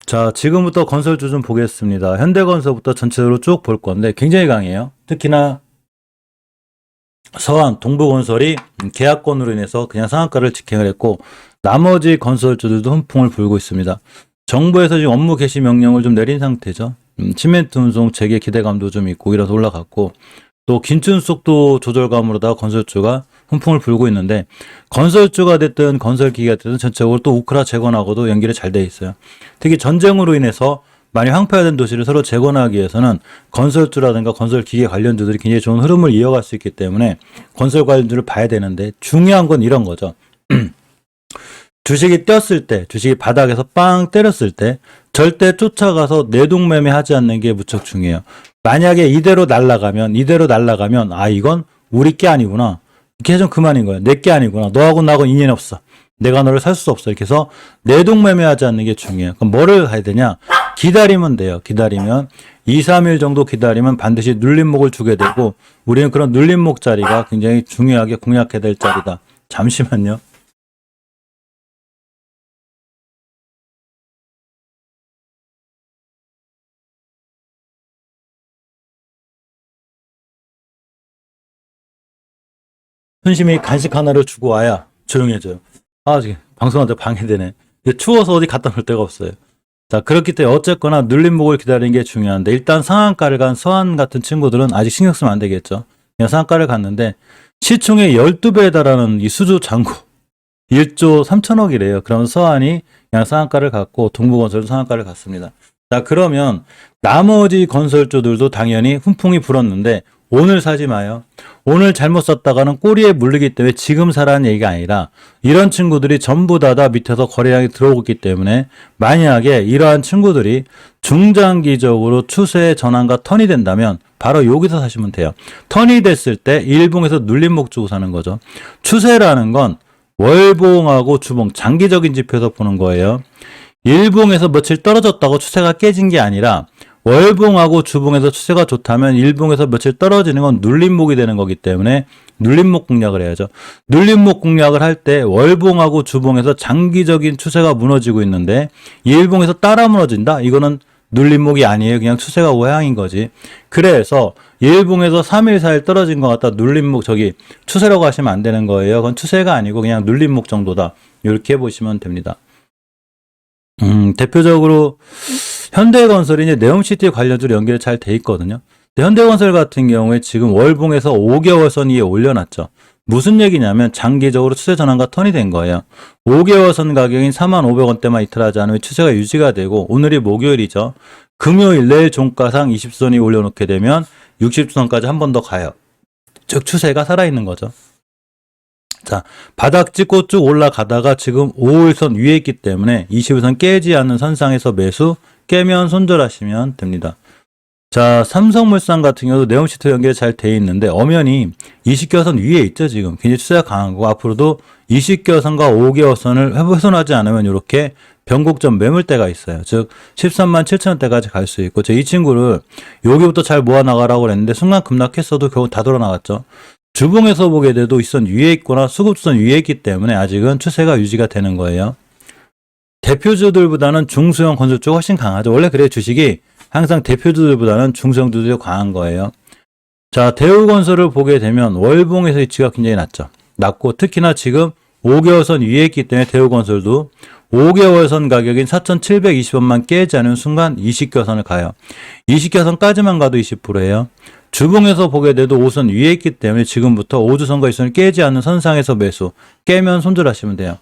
자, 지금부터 건설주 좀 보겠습니다. 현대건설부터 전체적으로 쭉 볼 건데 굉장히 강해요. 특히나 서한 동부건설이 계약권으로 인해서 그냥 상한가를 직행을 했고 나머지 건설주들도 훈풍을 불고 있습니다. 정부에서 지금 업무 개시 명령을 좀 내린 상태죠. 시멘트 운송 재개 기대감도 좀 있고 이라서 올라갔고 또 긴축 속도 조절감으로다가 건설주가 훈풍을 불고 있는데 건설주가 됐든 건설기계가 됐든 전체적으로 또 우크라 재건하고도 연결이 잘 돼 있어요. 특히 전쟁으로 인해서 많이 황폐화된 도시를 서로 재건하기 위해서는 건설주라든가 건설기계 관련주들이 굉장히 좋은 흐름을 이어갈 수 있기 때문에 건설 관련주를 봐야 되는데 중요한 건 이런 거죠. 주식이 뛰었을 때, 주식이 바닥에서 빵 때렸을 때 절대 쫓아가서 내동매매 하지 않는 게 무척 중요해요. 만약에 이대로 날아가면 아 이건 우리 게 아니구나. 이렇게 해서 그만인 거예요. 내 게 아니구나. 너하고 나하고 인연이 없어. 내가 너를 살 수 없어. 이렇게 해서 내동매매하지 않는 게 중요해요. 그럼 뭐를 해야 되냐? 기다리면 돼요. 기다리면 2, 3일 정도 기다리면 반드시 눌림목을 주게 되고 우리는 그런 눌림목 자리가 굉장히 중요하게 공략해야 될 자리다. 잠시만요. 순심히 간식 하나를 주고 와야 조용해져요. 아, 지금 방송하다 방해되네. 추워서 어디 갖다 놓을 데가 없어요. 자, 그렇기 때문에 어쨌거나 눌림목을 기다리는 게 중요한데 일단 상한가를 간 서한 같은 친구들은 아직 신경 쓰면 안 되겠죠. 그냥 상한가를 갔는데 시총의 12배에 달하는 이 수주 잔고 1조 3천억이래요. 그러면 서한이 그냥 상한가를 갔고 동부건설도 상한가를 갔습니다. 자, 그러면 나머지 건설주들도 당연히 훈풍이 불었는데 오늘 사지 마요. 오늘 잘못 샀다가는 꼬리에 물리기 때문에 지금 사라는 얘기가 아니라 이런 친구들이 전부 다 밑에서 거래량이 들어오기 때문에 만약에 이러한 친구들이 중장기적으로 추세의 전환과 턴이 된다면 바로 여기서 사시면 돼요. 턴이 됐을 때 일봉에서 눌림목 주고 사는 거죠. 추세라는 건 월봉하고 주봉 장기적인 지표에서 보는 거예요. 일봉에서 며칠 떨어졌다고 추세가 깨진 게 아니라 월봉하고 주봉에서 추세가 좋다면 일봉에서 며칠 떨어지는 건 눌림목이 되는 거기 때문에 눌림목 공략을 해야죠. 눌림목 공략을 할 때 월봉하고 주봉에서 장기적인 추세가 무너지고 있는데 일봉에서 따라 무너진다? 이거는 눌림목이 아니에요. 그냥 추세가 우향인 거지. 그래서 일봉에서 3일, 4일 떨어진 것 같다. 눌림목 추세라고 하시면 안 되는 거예요. 그건 추세가 아니고 그냥 눌림목 정도다. 이렇게 보시면 됩니다. 대표적으로 현대건설이 이제 네옴시티 관련주로 연결이 잘 돼 있거든요. 근데 현대건설 같은 경우에 지금 월봉에서 5개월 선 위에 올려놨죠. 무슨 얘기냐면 장기적으로 추세 전환과 턴이 된 거예요. 5개월 선 가격인 45,500원대만 이탈하지 않으면 추세가 유지가 되고 오늘이 목요일이죠. 금요일 내일 종가상 20선이 올려놓게 되면 60선까지 한 번 더 가요. 즉 추세가 살아있는 거죠. 자, 바닥 찍고 쭉 올라가다가 지금 5일선 위에 있기 때문에 20일선 깨지 않는 선상에서 매수, 깨면 손절하시면 됩니다. 자, 삼성물산 같은 경우도 네옴시트 연결이 잘 돼 있는데 엄연히 20개월선 위에 있죠. 지금 굉장히 추세가 강한 거고 앞으로도 20개월선과 5개월선을 훼손하지 않으면 이렇게 변곡점 매물대가 있어요. 즉 13만 7천원대까지 갈 수 있고 이 친구를 여기부터 잘 모아나가라고 그랬는데 순간 급락했어도 결국 다 돌아나갔죠. 주봉에서 보게 돼도 윗선 위에 있거나 수급선 위에 있기 때문에 아직은 추세가 유지가 되는 거예요. 대표주들보다는 중소형 건설주가 훨씬 강하죠. 원래 그래요. 주식이 항상 대표주들보다는 중소형주들이 강한 거예요. 자, 대우건설을 보게 되면 월봉에서 위치가 굉장히 낮고 특히나 지금 5개월선 위에 있기 때문에 대우건설도 5개월선 가격인 4,720원만 깨지 않은 순간 20개월선을 가요. 20개월선까지만 가도 20%예요. 주봉에서 보게 돼도 5선 위에 있기 때문에 지금부터 5주선과 2선을 깨지 않는 선상에서 매수, 깨면 손절하시면 돼요.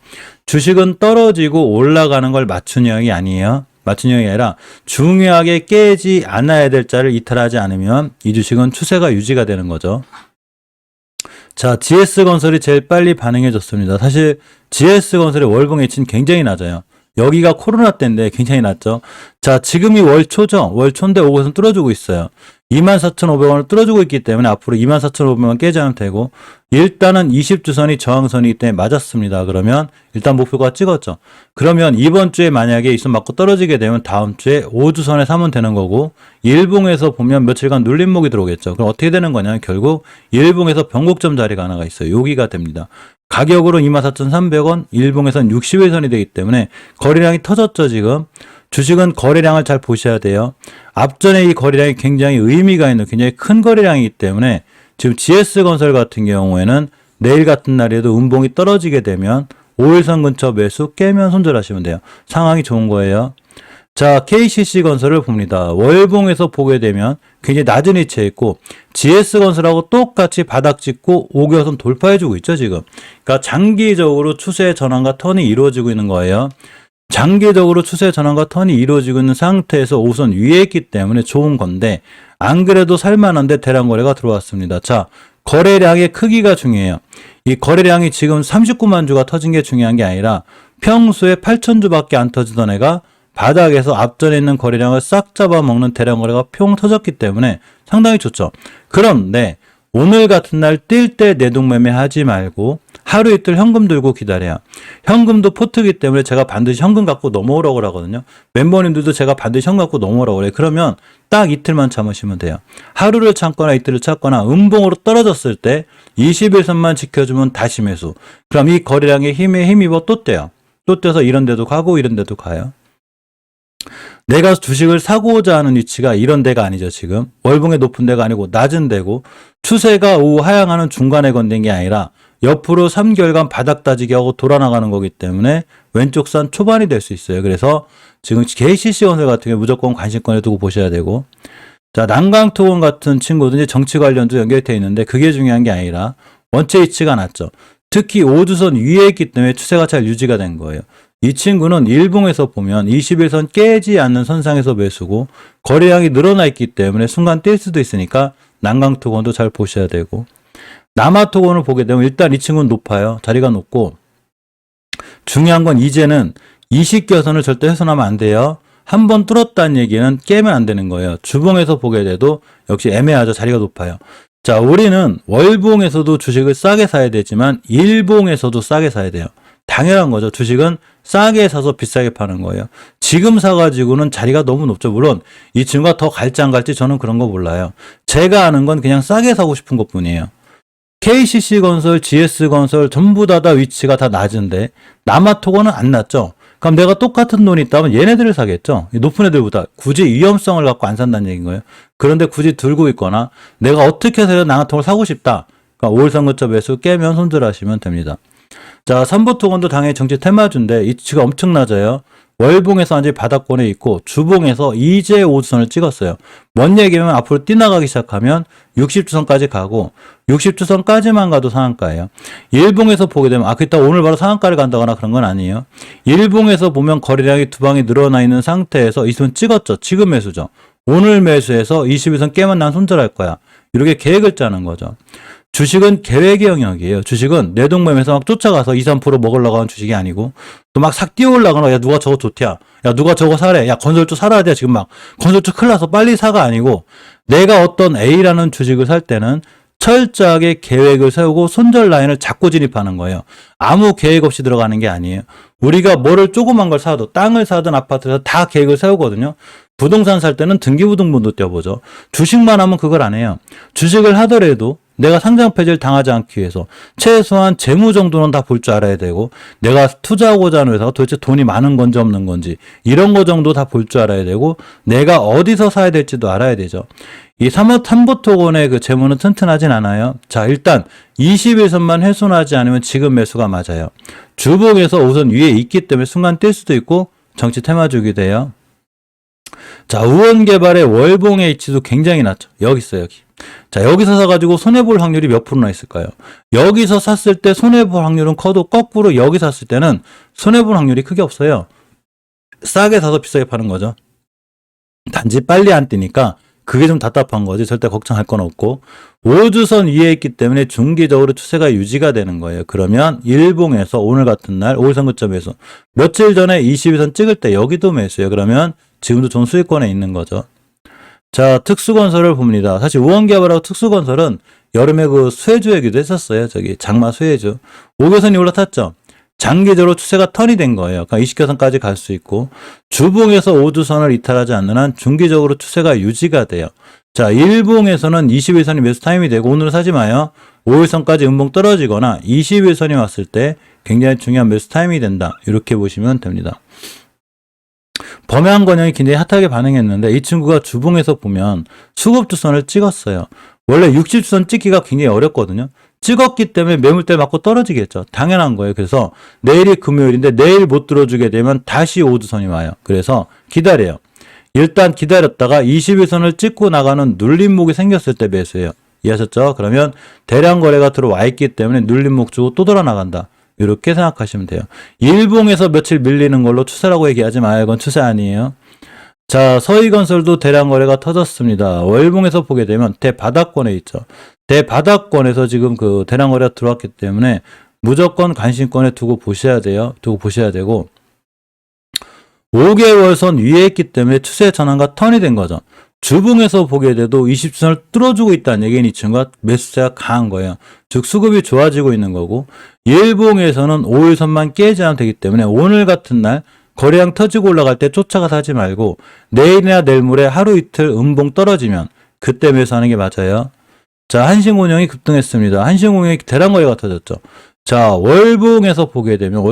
주식은 떨어지고 올라가는 걸 맞춘 형이 아니에요. 맞춘 형이 아니라 중요하게 깨지 않아야 될 자를 이탈하지 않으면 이 주식은 추세가 유지가 되는 거죠. 자, GS건설이 제일 빨리 반응해줬습니다. 사실 GS건설의 월봉 H는 굉장히 낮아요. 여기가 코로나 때인데 굉장히 낮죠. 자, 지금이 월초죠. 월초인데 5곳은 뚫어주고 있어요. 24,500원을 뚫어주고 있기 때문에 앞으로 24,500원 깨지 않으면 되고 일단은 20주선이 저항선이기 때문에 맞았습니다. 그러면 일단 목표가 찍었죠. 그러면 이번 주에 만약에 이선 맞고 떨어지게 되면 다음 주에 5주선에 사면 되는 거고 일봉에서 보면 며칠간 눌림목이 들어오겠죠. 그럼 어떻게 되는 거냐면 결국 일봉에서 변곡점 자리가 하나가 있어요. 여기가 됩니다. 가격으로 24,300원, 일봉에서는 60일선이 되기 때문에 거래량이 터졌죠. 지금 주식은 거래량을 잘 보셔야 돼요. 앞전에 이 거래량이 굉장히 의미가 있는 굉장히 큰 거래량이기 때문에 지금 GS건설 같은 경우에는 내일 같은 날에도 음봉이 떨어지게 되면 5일선 근처 매수 깨면 손절하시면 돼요. 상황이 좋은 거예요. 자, KCC건설을 봅니다. 월봉에서 보게 되면 굉장히 낮은 위치에 있고 GS건설하고 똑같이 바닥 찍고 5개선 돌파해주고 있죠, 지금. 그러니까 장기적으로 추세 전환과 턴이 이루어지고 있는 거예요. 장기적으로 추세 전환과 턴이 이루어지고 있는 상태에서 우선 위에 있기 때문에 좋은 건데 안 그래도 살만한데 대량 거래가 들어왔습니다. 자, 거래량의 크기가 중요해요. 이 거래량이 지금 39만 주가 터진 게 중요한 게 아니라 평소에 8천 주밖에 안 터지던 애가 바닥에서 앞전에 있는 거래량을 싹 잡아먹는 대량 거래가 평 터졌기 때문에 상당히 좋죠. 그런데 오늘 같은 날 뛸 때 내동매매 하지 말고 하루 이틀 현금 들고 기다려요. 현금도 포트기 때문에 제가 반드시 현금 갖고 넘어오라고 하거든요. 멤버님들도 제가 반드시 현금 갖고 넘어오라고 그래요. 그러면 딱 이틀만 참으시면 돼요. 하루를 참거나 이틀을 참거나 음봉으로 떨어졌을 때 21선만 지켜주면 다시 매수. 그럼 이 거래량의 힘에 힘입어 또 떼요. 또 떼서 이런 데도 가고 이런 데도 가요. 내가 주식을 사고자 하는 위치가 이런 데가 아니죠, 지금. 월봉의 높은 데가 아니고 낮은 데고 추세가 오후 하향하는 중간에 건든 게 아니라 옆으로 3개월간 바닥 따지기 하고 돌아나가는 거기 때문에 왼쪽 산 초반이 될 수 있어요. 그래서 지금 KCC건설 같은 경우 무조건 관심권에 두고 보셔야 되고 자, 난강토건 같은 친구도 이제 정치 관련도 연결되어 있는데 그게 중요한 게 아니라 원체 위치가 낮죠. 특히 5주선 위에 있기 때문에 추세가 잘 유지가 된 거예요. 이 친구는 일봉에서 보면 21선 깨지 않는 선상에서 매수고 거래량이 늘어나 있기 때문에 순간 뛸 수도 있으니까 난강토건도 잘 보셔야 되고 남아토건을 보게 되면 일단 이 친구는 높아요. 자리가 높고 중요한 건 이제는 20개선을 절대 훼손하면 안 돼요. 한 번 뚫었다는 얘기는 깨면 안 되는 거예요. 주봉에서 보게 돼도 역시 애매하죠. 자리가 높아요. 자, 우리는 월봉에서도 주식을 싸게 사야 되지만 일봉에서도 싸게 사야 돼요. 당연한 거죠. 주식은 싸게 사서 비싸게 파는 거예요. 지금 사가지고는 자리가 너무 높죠. 물론 이 친구가 더 갈지 안 갈지 저는 그런 거 몰라요. 제가 아는 건 그냥 싸게 사고 싶은 것 뿐이에요. KCC건설, GS건설 전부 다 위치가 다 낮은데 남아토건은 안 낮죠. 그럼 내가 똑같은 돈이 있다면 얘네들을 사겠죠. 높은 애들보다 굳이 위험성을 갖고 안 산다는 얘기인 거예요. 그런데 굳이 들고 있거나 내가 어떻게 해서 남아토건을 사고 싶다. 그러니까 5일 선거점 매수 깨면 손절하시면 됩니다. 자, 삼보토건도 당연히 정치 테마주인데 위치가 엄청 낮아요. 월봉에서 완전히 바닥권에 있고 주봉에서 이제 5주선을 찍었어요. 뭔 얘기면 앞으로 뛰나가기 시작하면 60주선까지 가고 60주선까지만 가도 상한가예요. 일봉에서 보게 되면 그따 오늘 바로 상한가를 간다거나 그런 건 아니에요. 일봉에서 보면 거래량이 두 방이 늘어나 있는 상태에서 이 손 찍었죠. 지금 매수죠. 오늘 매수해서 21선 깨면 난 손절할 거야. 이렇게 계획을 짜는 거죠. 주식은 계획의 영역이에요. 주식은 내동매매에서 막 쫓아가서 2, 3% 먹으려고 하는 주식이 아니고 또 막 싹 뛰어올라가나 야 누가 저거 좋대야. 야 누가 저거 사래. 야 건설주 살아야 돼. 지금 막 건설주 큰일 나서 빨리 사가 아니고 내가 어떤 A라는 주식을 살 때는 철저하게 계획을 세우고 손절 라인을 잡고 진입하는 거예요. 아무 계획 없이 들어가는 게 아니에요. 우리가 뭐를 조그만 걸 사도 땅을 사든 아파트를 사든 다 계획을 세우거든요. 부동산 살 때는 등기부등본도 떼어보죠. 주식만 하면 그걸 안 해요. 주식을 하더라도 내가 상장 폐지를 당하지 않기 위해서 최소한 재무 정도는 다 볼 줄 알아야 되고 내가 투자하고자 하는 회사가 도대체 돈이 많은 건지 없는 건지 이런 거 정도 다 볼 줄 알아야 되고 내가 어디서 사야 될지도 알아야 되죠. 이 삼보토건의 그 재무는 튼튼하진 않아요. 자, 일단 21선만 훼손하지 않으면 지금 매수가 맞아요. 주봉에서 우선 위에 있기 때문에 순간 뛸 수도 있고 정치 테마주기 돼요. 자, 우원개발의 월봉의 위치도 굉장히 낮죠. 여기 있어요, 여기. 자, 여기서 사가지고 손해볼 확률이 몇 프로나 있을까요? 여기서 샀을 때 손해볼 확률은 커도 거꾸로 여기 샀을 때는 손해볼 확률이 크게 없어요. 싸게 사서 비싸게 파는 거죠. 단지 빨리 안 뛰니까 그게 좀 답답한 거지. 절대 걱정할 건 없고 5주선 위에 있기 때문에 중기적으로 추세가 유지가 되는 거예요. 그러면 일봉에서 오늘 같은 날 5일 선거점에서 며칠 전에 22선 찍을 때 여기도 매수예요. 그러면 지금도 좋은 수익권에 있는 거죠. 자, 특수건설을 봅니다. 사실 우원개발하고 특수건설은 여름에 그 수혜주이기도 했었어요. 저기 장마 수혜주. 5개선이 올라탔죠. 장기적으로 추세가 턴이 된 거예요. 그러니까 20개선까지 갈 수 있고 주봉에서 5주선을 이탈하지 않는 한 중기적으로 추세가 유지가 돼요. 자, 일봉에서는 21선이 매수 타임이 되고 오늘은 사지 마요. 5일선까지 음봉 떨어지거나 21선이 왔을 때 굉장히 중요한 매수 타임이 된다. 이렇게 보시면 됩니다. 범양 권역이 굉장히 핫하게 반응했는데 이 친구가 주봉에서 보면 수급주선을 찍었어요. 원래 60주선 찍기가 굉장히 어렵거든요. 찍었기 때문에 매물대 맞고 떨어지겠죠. 당연한 거예요. 그래서 내일이 금요일인데 내일 못 들어주게 되면 다시 5주선이 와요. 그래서 기다려요. 일단 기다렸다가 21선을 찍고 나가는 눌림목이 생겼을 때 매수해요. 이해하셨죠? 그러면 대량 거래가 들어와 있기 때문에 눌림목 주고 또 돌아 나간다. 이렇게 생각하시면 돼요. 일봉에서 며칠 밀리는 걸로 추세라고 얘기하지 마요. 이건 추세 아니에요. 자, 서희건설도 대량 거래가 터졌습니다. 월봉에서 보게 되면 대바닥권에 있죠. 대바닥권에서 지금 그 대량 거래가 들어왔기 때문에 무조건 관심권에 두고 보셔야 돼요. 두고 보셔야 되고 5개월선 위에 있기 때문에 추세 전환과 턴이 된 거죠. 주봉에서 보게 돼도 20선을 뚫어주고 있다는 얘기는 이 친구가 매수세가 강한 거예요. 즉 수급이 좋아지고 있는 거고 일봉에서는 5일선만 깨지 않으면 되기 때문에 오늘 같은 날 거래량 터지고 올라갈 때 쫓아가서 하지 말고 내일이나 내일 모레 하루 이틀 음봉 떨어지면 그때 매수하는 게 맞아요. 자, 한신공영이 급등했습니다. 한신공영이 대량 거래가 터졌죠. 자, 월봉에서 보게 되면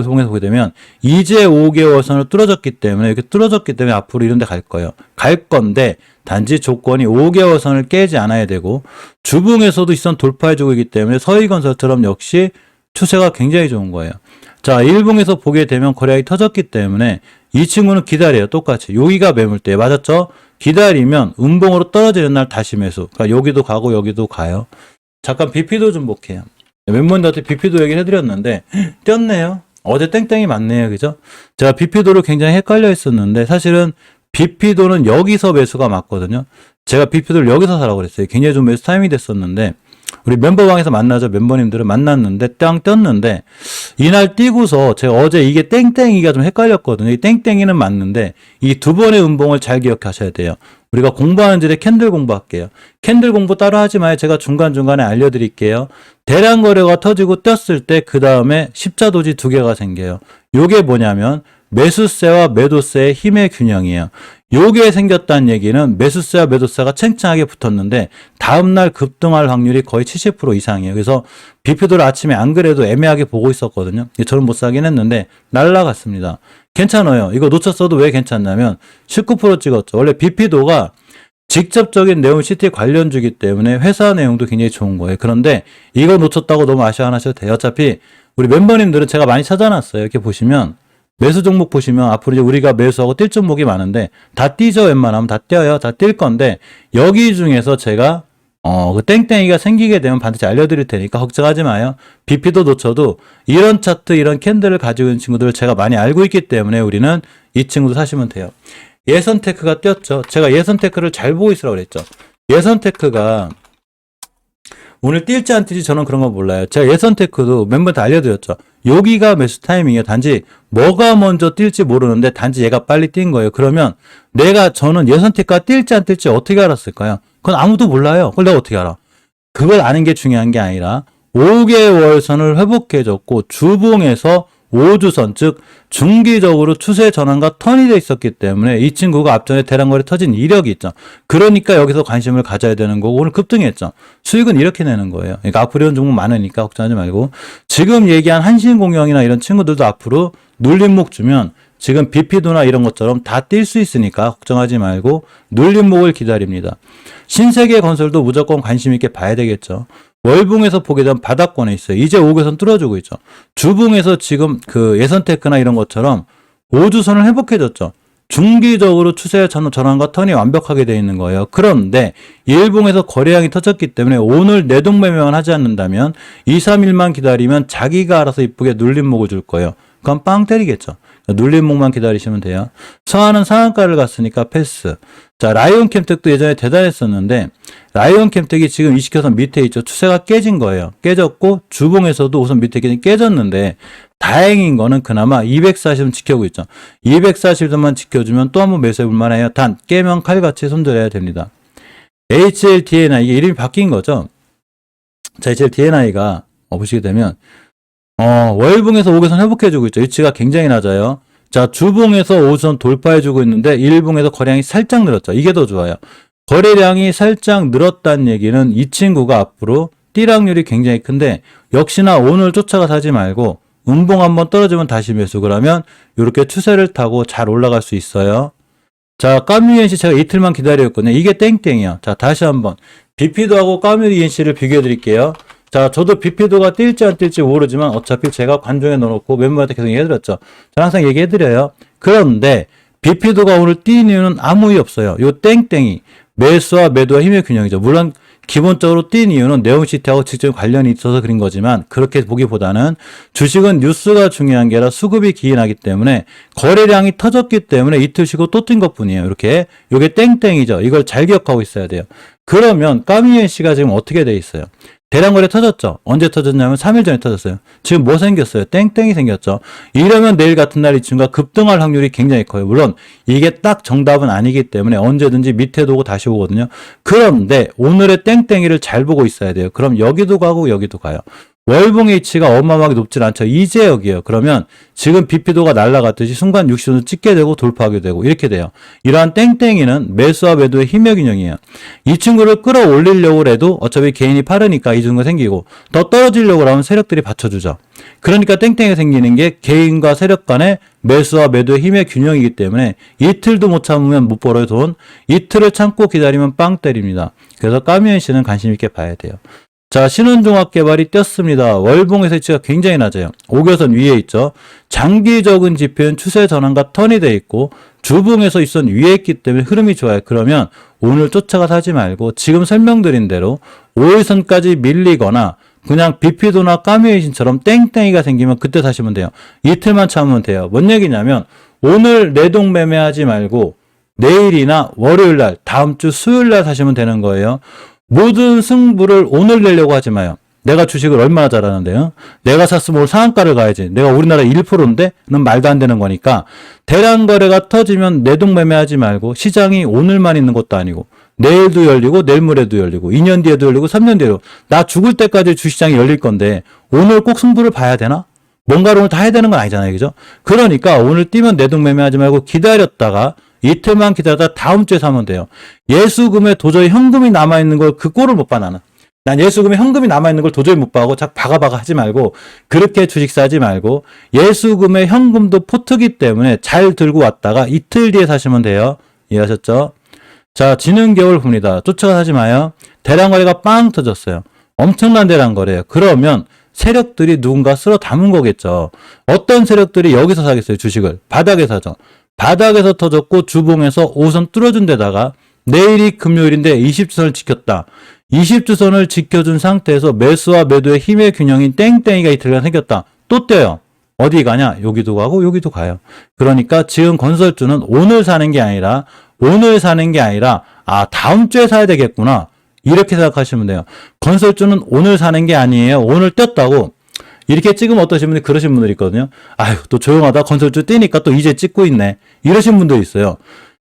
이제 5개월선을 뚫어졌기 때문에 이렇게 뚫어졌기 때문에 앞으로 이런 데 갈 거예요. 갈 건데 단지 조건이 5개월선을 깨지 않아야 되고 주봉에서도 이선 돌파해주고 있기 때문에 서희건설처럼 역시 추세가 굉장히 좋은 거예요. 자, 일봉에서 보게 되면 거래량이 터졌기 때문에 이 친구는 기다려요. 똑같이. 여기가 매물대 맞았죠? 기다리면 음봉으로 떨어지는 날 다시 매수. 그러니까 여기도 가고 여기도 가요. 잠깐 BP도 좀 볼게요. 멤버님들한테 BP도 얘기를 해드렸는데 떴네요. 어제 땡땡이 맞네요. 그죠? 제가 BP도를 굉장히 헷갈려 했었는데 사실은 BP도는 여기서 매수가 맞거든요. 제가 BP도를 여기서 사라고 그랬어요. 굉장히 좀 매수 타이밍이 됐었는데 우리 멤버방에서 만나죠. 멤버님들은 만났는데 땅 떴는데 이날 뛰고서 제가 어제 이게 땡땡이가 좀 헷갈렸거든요. 이 땡땡이는 맞는데 이 두 번의 음봉을 잘 기억하셔야 돼요. 우리가 공부하는 질에 캔들 공부할게요. 캔들 공부 따로 하지 마요. 제가 중간중간에 알려드릴게요. 대량 거래가 터지고 떴을 때 그 다음에 십자도지 두 개가 생겨요. 요게 뭐냐면 매수세와 매도세의 힘의 균형이에요. 요게 생겼다는 얘기는 매수세와 매도세가 팽창하게 붙었는데 다음날 급등할 확률이 거의 70% 이상이에요. 그래서 BP도를 아침에 안 그래도 애매하게 보고 있었거든요. 저는 못 사긴 했는데 날라갔습니다. 괜찮아요. 이거 놓쳤어도 왜 괜찮냐면 19% 찍었죠. 원래 BP도가 직접적인 네옴시티 관련주기 때문에 회사 내용도 굉장히 좋은 거예요. 그런데 이거 놓쳤다고 너무 아쉬워 안 하셔도 돼요. 어차피 우리 멤버님들은 제가 많이 찾아놨어요. 이렇게 보시면 매수 종목 보시면 앞으로 이제 우리가 매수하고 뛸 종목이 많은데 다 뛰죠. 웬만하면 다 뛰어요. 다 뛸 건데 여기 중에서 제가 그 땡땡이가 생기게 되면 반드시 알려드릴 테니까 걱정하지 마요. BP도 놓쳐도 이런 차트, 이런 캔들을 가지고 있는 친구들을 제가 많이 알고 있기 때문에 우리는 이 친구도 사시면 돼요. 예선테크가 뛰었죠. 제가 예선테크를 잘 보고 있으라고 그랬죠. 예선테크가 오늘 뛸지 안 뛸지 저는 그런 거 몰라요. 제가 예선테크도 멤버한테 알려드렸죠. 여기가 매수 타이밍이에요. 단지 뭐가 먼저 뛸지 모르는데 단지 얘가 빨리 뛴 거예요. 그러면 저는 예선테크가 뛸지 안 뛸지 어떻게 알았을까요? 그건 아무도 몰라요. 그걸 내가 어떻게 알아? 그걸 아는 게 중요한 게 아니라 5개월선을 회복해줬고 주봉에서 5주선 즉 중기적으로 추세 전환과 턴이 돼 있었기 때문에 이 친구가 앞전에 대량거래 터진 이력이 있죠. 그러니까 여기서 관심을 가져야 되는 거고 오늘 급등했죠. 수익은 이렇게 내는 거예요. 그러니까 앞으로 이런 종목 많으니까 걱정하지 말고 지금 얘기한 한신공영이나 이런 친구들도 앞으로 눌림목 주면 지금 BP도나 이런 것처럼 다 뛸 수 있으니까 걱정하지 말고 눌림목을 기다립니다. 신세계건설도 무조건 관심 있게 봐야 되겠죠. 월봉에서 보게 되면 바닥권에 있어요. 이제 5개선 뚫어주고 있죠. 주봉에서 지금 그 예선테크나 이런 것처럼 5주선을 회복해줬죠. 중기적으로 추세 전환과 턴이 완벽하게 되어 있는 거예요. 그런데 일봉에서 거래량이 터졌기 때문에 오늘 내동매매만 하지 않는다면 2, 3일만 기다리면 자기가 알아서 이쁘게 눌림목을 줄 거예요. 그럼 빵 때리겠죠. 눌림목만 기다리시면 돼요. 서하는 상한가를 갔으니까 패스. 자, 라이온 캠텍도 예전에 대단했었는데 라이온 캠텍이 지금 20개선 밑에 있죠. 추세가 깨진 거예요. 깨졌고 주봉에서도 우선 밑에 깨졌는데 다행인 거는 그나마 240은 지켜고 있죠. 240점만 지켜주면 또 한번 매수해 볼 만해요. 단 깨면 칼같이 손절해야 됩니다. HLDNI 이게 이름이 바뀐 거죠. 자, HLDNI가 보시게 되면 월봉에서 5개선 회복해주고 있죠. 위치가 굉장히 낮아요. 자, 주봉에서 5선 돌파해주고 있는데 일봉에서 거래량이 살짝 늘었죠. 이게 더 좋아요. 거래량이 살짝 늘었다는 얘기는 이 친구가 앞으로 뛸 확률이 굉장히 큰데 역시나 오늘 쫓아가 사지 말고 음봉 한번 떨어지면 다시 매수. 그러면 이렇게 추세를 타고 잘 올라갈 수 있어요. 자, 까뮤 ENC 제가 이틀만 기다렸거든요. 이게 땡땡이야. 자, 다시 한번 비피도하고 까뮤 ENC를 비교해 드릴게요. 자, 저도 비피도가 뛸지 안 뛸지 모르지만 어차피 제가 관중에 넣어놓고 멤버한테 계속 얘기해드렸죠. 저는 항상 얘기해드려요. 그런데 비피도가 오늘 뛴 이유는 아무 이유 없어요. 요 땡땡이 매수와 매도와 힘의 균형이죠. 물론 기본적으로 뛴 이유는 네옴시티하고 직접 관련이 있어서 그런 거지만 그렇게 보기보다는 주식은 뉴스가 중요한 게 아니라 수급이 기인하기 때문에 거래량이 터졌기 때문에 이틀 쉬고 또 뛴 것뿐이에요. 이렇게 요게 땡땡이죠. 이걸 잘 기억하고 있어야 돼요. 그러면 까미엔씨가 지금 어떻게 돼 있어요? 대량거래 터졌죠. 언제 터졌냐면 3일 전에 터졌어요. 지금 뭐 생겼어요? 땡땡이 생겼죠. 이러면 내일 같은 날 이 친구가 급등할 확률이 굉장히 커요. 물론 이게 딱 정답은 아니기 때문에 언제든지 밑에도 오고 다시 오거든요. 그런데 오늘의 땡땡이를 잘 보고 있어야 돼요. 그럼 여기도 가고 여기도 가요. 월봉의 위치가 어마어마하게 높진 않죠. 이제 여기에요. 그러면 지금 비피도가 날아갔듯이 순간 60도를 찍게 되고 돌파하게 되고 이렇게 돼요. 이러한 땡땡이는 매수와 매도의 힘의 균형이에요. 이 친구를 끌어올리려고 해도 어차피 개인이 파르니까 이 정도가 생기고 더 떨어지려고 하면 세력들이 받쳐주죠. 그러니까 땡땡이 생기는 게 개인과 세력 간의 매수와 매도의 힘의 균형이기 때문에 이틀도 못 참으면 못 벌어요 돈. 이틀을 참고 기다리면 빵 때립니다. 그래서 까미엔 씨는 관심 있게 봐야 돼요. 자, 신원종합개발이 떴습니다. 월봉에서 위치가 굉장히 낮아요. 5개선 위에 있죠. 장기적인 지표는 추세 전환과 턴이 돼 있고 주봉에서 있던 위에 있기 때문에 흐름이 좋아요. 그러면 오늘 쫓아가 사지 말고 지금 설명드린 대로 5일선까지 밀리거나 그냥 비피도나 까뮤에이신처럼 땡땡이가 생기면 그때 사시면 돼요. 이틀만 참으면 돼요. 뭔 얘기냐면 오늘 내동 매매하지 말고 내일이나 월요일날 다음 주 수요일날 사시면 되는 거예요. 모든 승부를 오늘 내려고 하지 마요. 내가 주식을 얼마나 잘하는데요? 내가 샀으면 오늘 상한가를 가야지. 내가 우리나라 1%인데? 는 말도 안 되는 거니까 대량 거래가 터지면 내동 매매하지 말고 시장이 오늘만 있는 것도 아니고 내일도 열리고 내일 모레도 열리고 2년 뒤에도 열리고 3년 뒤에도 나 죽을 때까지 주시장이 열릴 건데 오늘 꼭 승부를 봐야 되나? 뭔가를 오늘 다 해야 되는 건 아니잖아요. 그죠? 그러니까 오늘 뛰면 내동 매매하지 말고 기다렸다가 이틀만 기다렸다 다음 주에 사면 돼요. 예수금에 도저히 현금이 남아있는 걸 그 꼴을 못 봐 나는. 난 예수금에 현금이 남아있는 걸 도저히 못 봐하고 자꾸 바가바가 하지 말고 그렇게 주식 사지 말고 예수금에 현금도 포트기 때문에 잘 들고 왔다가 이틀 뒤에 사시면 돼요. 이해하셨죠? 자, 지는 겨울 봅니다. 쫓아가 사지 마요. 대량거래가 빵 터졌어요. 엄청난 대량거래예요. 그러면 세력들이 누군가 쓸어 담은 거겠죠. 어떤 세력들이 여기서 사겠어요? 주식을. 바닥에 사죠. 바닥에서 터졌고 주봉에서 5선 뚫어준 데다가 내일이 금요일인데 20주선을 지켰다. 20주선을 지켜준 상태에서 매수와 매도의 힘의 균형인 땡땡이가 이틀간 생겼다. 또 떼요. 어디 가냐? 여기도 가고 여기도 가요. 그러니까 지금 건설주는 오늘 사는 게 아니라 다음 주에 사야 되겠구나. 이렇게 생각하시면 돼요. 건설주는 오늘 사는 게 아니에요. 오늘 떴다고 이렇게 찍으면 어떠신 분들이 그러신 분들이 있거든요. 아유, 또 조용하다. 건설주 뛰니까 또 이제 찍고 있네. 이러신 분들이 있어요.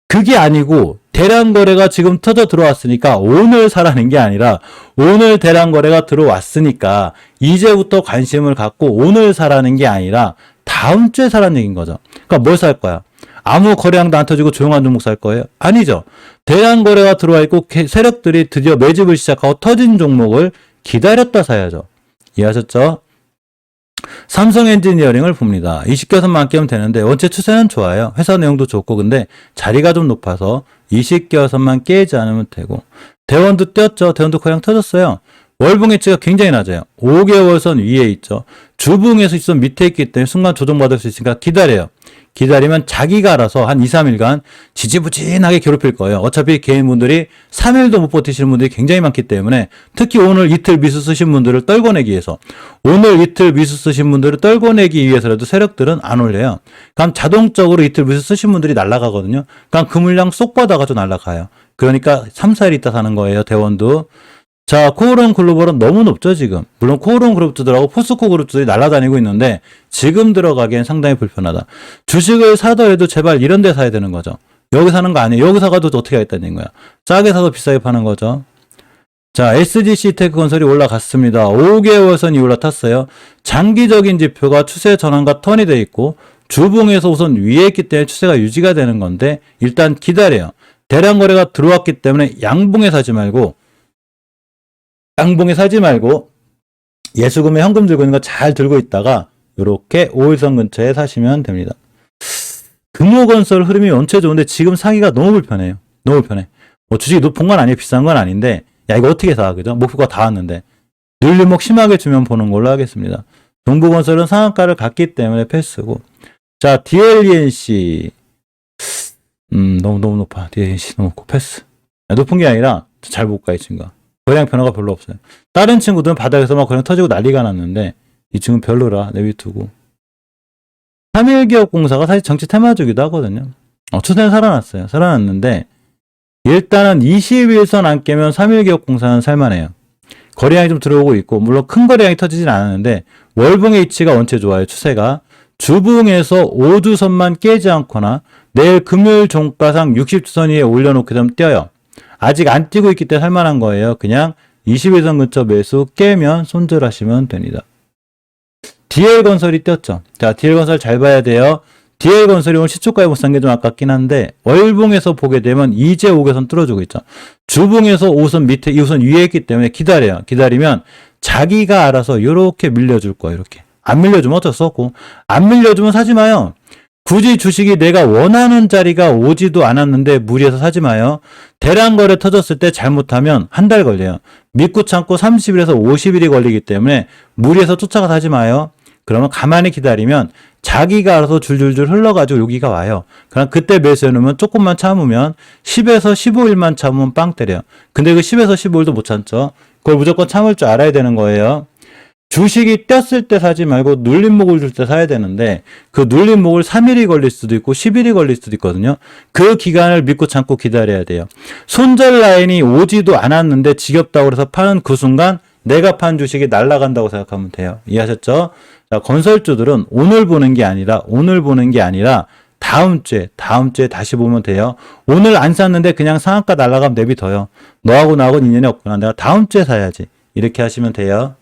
그게 아니고 대량 거래가 지금 터져 들어왔으니까 오늘 사라는 게 아니라 오늘 대량 거래가 들어왔으니까 이제부터 관심을 갖고 오늘 사라는 게 아니라 다음 주에 사라는 얘기인 거죠. 그러니까 뭘 살 거야? 아무 거래량도 안 터지고 조용한 종목 살 거예요? 아니죠. 대량 거래가 들어와 있고 세력들이 드디어 매집을 시작하고 터진 종목을 기다렸다 사야죠. 이해하셨죠? 삼성 엔지니어링을 봅니다. 20개선만 깨면 되는데 원체 추세는 좋아요. 회사 내용도 좋고 근데 자리가 좀 높아서 20개선만 깨지 않으면 되고 대원도 뛰었죠. 대원도 거량 터졌어요. 월봉 해치가 굉장히 낮아요. 5개월선 위에 있죠. 주봉에서 있으면 밑에 있기 때문에 순간 조정받을 수 있으니까 기다려요. 기다리면 자기가 알아서 한 2, 3일간 지지부진하게 괴롭힐 거예요. 어차피 개인분들이 3일도 못 버티시는 분들이 굉장히 많기 때문에 특히 오늘 이틀 미수 쓰신 분들을 떨궈내기 위해서 오늘 이틀 미수 쓰신 분들을 떨궈내기 위해서라도 세력들은 안 올려요. 그럼 자동적으로 이틀 미수 쓰신 분들이 날아가거든요. 그럼 그 물량 쏙 받아가지고 날아가요. 그러니까 3, 4일 있다 사는 거예요. 대원도. 자, 코오롱 글로벌은 너무 높죠, 지금. 물론 코오롱 그룹들하고 포스코 그룹들이 날아다니고 있는데 지금 들어가기엔 상당히 불편하다. 주식을 사더라도 제발 이런 데 사야 되는 거죠. 여기 사는 거 아니에요. 여기 사가도 어떻게 하겠다는 거야. 싸게 사서 비싸게 파는 거죠. 자, SGC 테크 건설이 올라갔습니다. 5개월선이 올라탔어요. 장기적인 지표가 추세 전환과 턴이 돼 있고 주봉에서 우선 위에 있기 때문에 추세가 유지가 되는 건데 일단 기다려요. 대량 거래가 들어왔기 때문에 양봉에 사지 말고 예수금에 현금 들고 있는 거 잘 들고 있다가 이렇게 5일선 근처에 사시면 됩니다. 금호건설 흐름이 원체 좋은데 지금 사기가 너무 불편해요. 너무 불편해. 뭐 주식이 높은 건 아니에요. 비싼 건 아닌데 야 이거 어떻게 사? 그죠? 목표가 다 왔는데 눌림목 심하게 주면 보는 걸로 하겠습니다. 동부건설은 상한가를 갔기 때문에 패스고. 자, DLENC 너무 높아. DLENC 너무 높고 패스. 높은 게 아니라 잘 못 가 이 친구가. 거래량 변화가 별로 없어요. 다른 친구들은 바닥에서 막 거래량 터지고 난리가 났는데 이 친구는 별로라 내비두고. 3일기업공사가 사실 정치 테마주기도 하거든요. 추세는 살아났어요. 살아났는데 일단은 21선 안 깨면 3일기업공사는 살만해요. 거래량이 좀 들어오고 있고 물론 큰 거래량이 터지진 않았는데 월봉의 위치가 원체 좋아요. 추세가 주봉에서 5주선만 깨지 않거나 내일 금요일 종가상 60주선 위에 올려놓게 되면 뛰어요. 아직 안 뛰고 있기 때문에 살만한 거예요. 그냥 21선 근처 매수 깨면 손절하시면 됩니다. DL건설이 뛰었죠. 자, DL건설 잘 봐야 돼요. DL건설이 오늘 시초가에 못 산 게 좀 아깝긴 한데 월봉에서 보게 되면 이제 5개선 뚫어주고 있죠. 주봉에서 5선 밑에 2선 위에 있기 때문에 기다려요. 기다리면 자기가 알아서 이렇게 밀려줄 거예요. 이렇게. 안 밀려주면 어쩔 수 없고 안 밀려주면 사지 마요. 굳이 주식이 내가 원하는 자리가 오지도 않았는데 무리해서 사지 마요. 대량 거래 터졌을 때 잘못하면 한 달 걸려요. 믿고 참고 30일에서 50일이 걸리기 때문에 무리해서 쫓아가 사지 마요. 그러면 가만히 기다리면 자기가 알아서 줄줄줄 흘러가지고 여기가 와요. 그럼 그때 매수해놓으면 조금만 참으면 10에서 15일만 참으면 빵 때려요. 근데 그 10에서 15일도 못 참죠. 그걸 무조건 참을 줄 알아야 되는 거예요. 주식이 떴을 때 사지 말고 눌림목을 줄 때 사야 되는데 그 눌림목을 3일이 걸릴 수도 있고 10일이 걸릴 수도 있거든요. 그 기간을 믿고 참고 기다려야 돼요. 손절 라인이 오지도 않았는데 지겹다고 해서 파는 그 순간 내가 판 주식이 날아간다고 생각하면 돼요. 이해하셨죠? 자, 건설주들은 오늘 보는 게 아니라 다음 주에 다시 보면 돼요. 오늘 안 샀는데 그냥 상한가 날아가면 내비둬요. 너하고 나하고는 인연이 없구나. 내가 다음 주에 사야지. 이렇게 하시면 돼요.